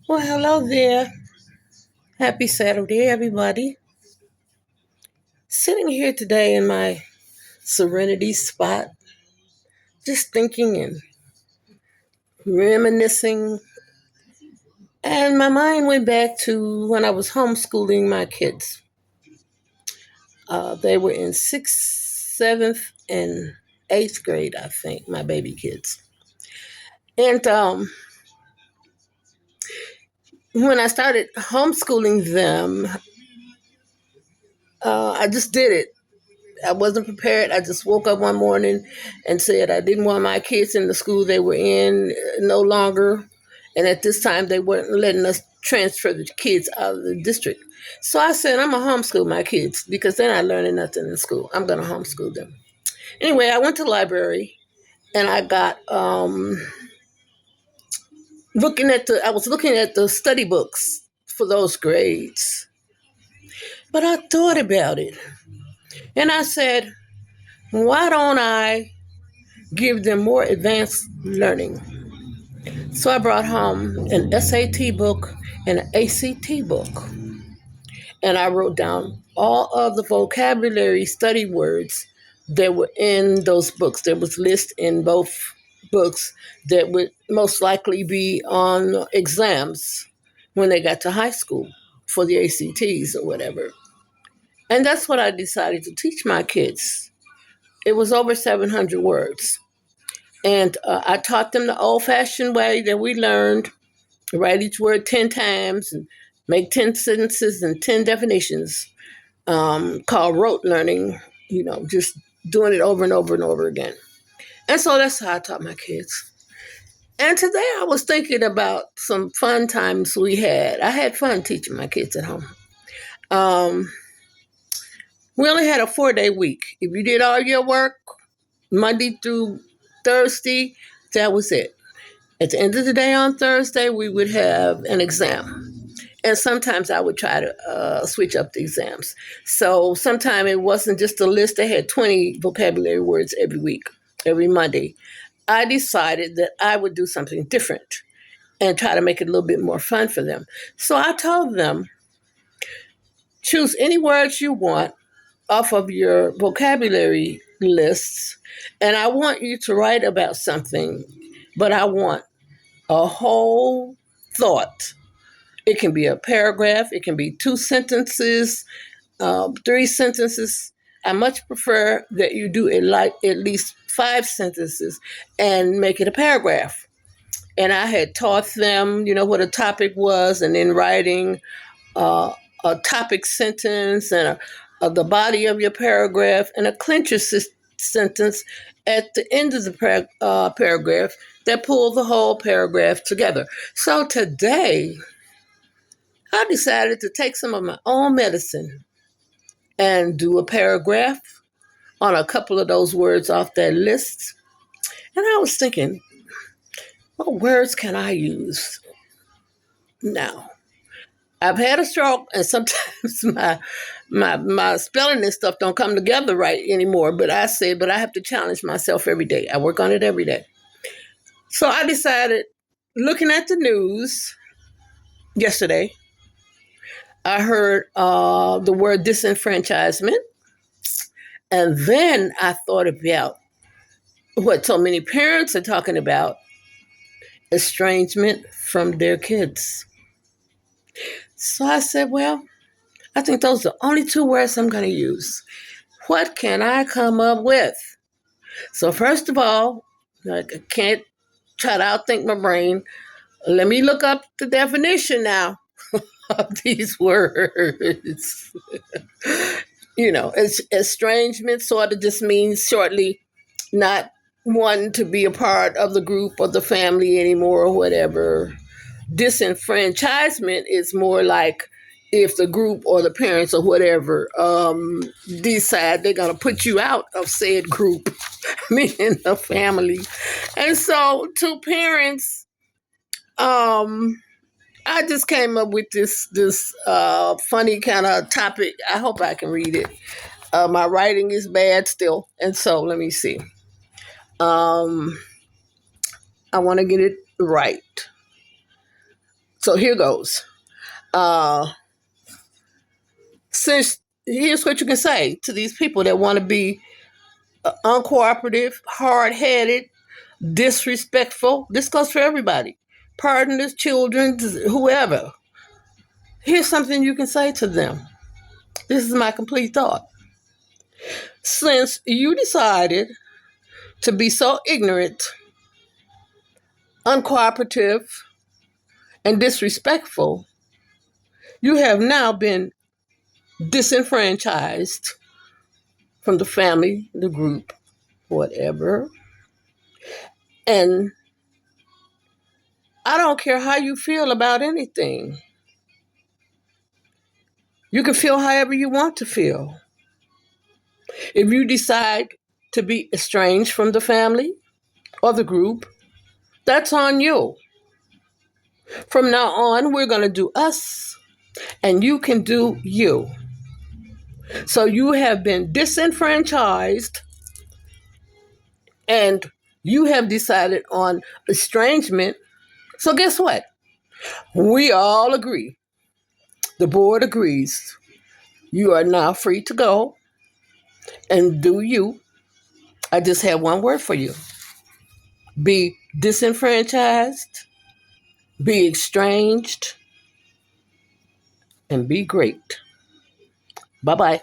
Well, hello there. Happy Saturday, everybody. Sitting here today in my serenity spot, just thinking and reminiscing. And my mind went back to when I was homeschooling my kids. They were in sixth, seventh, and eighth grade, I think, my baby kids. And when I started homeschooling them, I just did it. I wasn't prepared. I just woke up one morning and said I didn't want my kids in the school they were in no longer. And at this time, they weren't letting us transfer the kids out of the district. So I said, I'm going to homeschool my kids because they're not learning nothing in school. I'm going to homeschool them. Anyway, I went to the library and I got I was looking at the study books for those grades. But I thought about it and I said, why don't I give them more advanced learning? So I brought home an SAT book and an ACT book. And I wrote down all of the vocabulary study words that were in those books. There was list in both books that would most likely be on exams when they got to high school for the ACTs or whatever. And that's what I decided to teach my kids. It was over 700 words. And I taught them the old fashioned way that we learned, write each word 10 times and make 10 sentences and 10 definitions, called rote learning, just doing it over and over and over again. And so that's how I taught my kids. And today I was thinking about some fun times we had. I had fun teaching my kids at home. Um, we only had a 4-day week. If you did all your work, Monday through Thursday, that was it. At the end of the day on Thursday, we would have an exam. And sometimes I would try to switch up the exams. So sometimes it wasn't just a list that had 20 vocabulary words every week, every Monday. I decided that I would do something different and try to make it a little bit more fun for them. So I told them, choose any words you want off of your vocabulary lists, and I want you to write about something, but I want a whole thought. It can be a paragraph, it can be 2 sentences, 3 sentences. I much prefer that you do it like at least 5 sentences and make it a paragraph. And I had taught them, what a topic was, and then writing uh, a topic sentence and the body of your paragraph and a clincher sentence at the end of the paragraph that pull the whole paragraph together. So today, I decided to take some of my own medicine and do a paragraph on a couple of those words off that list. And I was thinking, what words can I use now? I've had a stroke, and sometimes my spelling and stuff don't come together right anymore. But I said, but I have to challenge myself every day. I work on it every day. So I decided, looking at the news yesterday, I heard the word disenfranchisement. And then I thought about what so many parents are talking about, estrangement from their kids. So I said, well, I think those are the only 2 words I'm going to use. What can I come up with? So first of all, I can't try to outthink my brain. Let me look up the definition now of these words. Estrangement sort of just means shortly not wanting to be a part of the group or the family anymore or whatever. Disenfranchisement is more like if the group or the parents or whatever decide they're going to put you out of said group, meaning the family. And so to parents, I just came up with this funny kind of topic. I hope I can read it. My writing is bad still, and so let me see. I want to get it right. So here goes. Uh, since here's what you can say to these people that want to be uncooperative, hard-headed, disrespectful. This goes for everybody. Partners, children, whoever. Here's something you can say to them. This is my complete thought. Since you decided to be so ignorant, uncooperative, and disrespectful, you have now been disenfranchised from the family, the group, whatever. And I don't care how you feel about anything. You can feel however you want to feel. If you decide to be estranged from the family or the group, that's on you. From now on, we're going to do us, and you can do you. So you have been disenfranchised, and you have decided on estrangement. So guess what? We all agree. The board agrees. You are now free to go and do you. I just have one word for you. Be disenfranchised, be estranged, and be great. Bye-bye.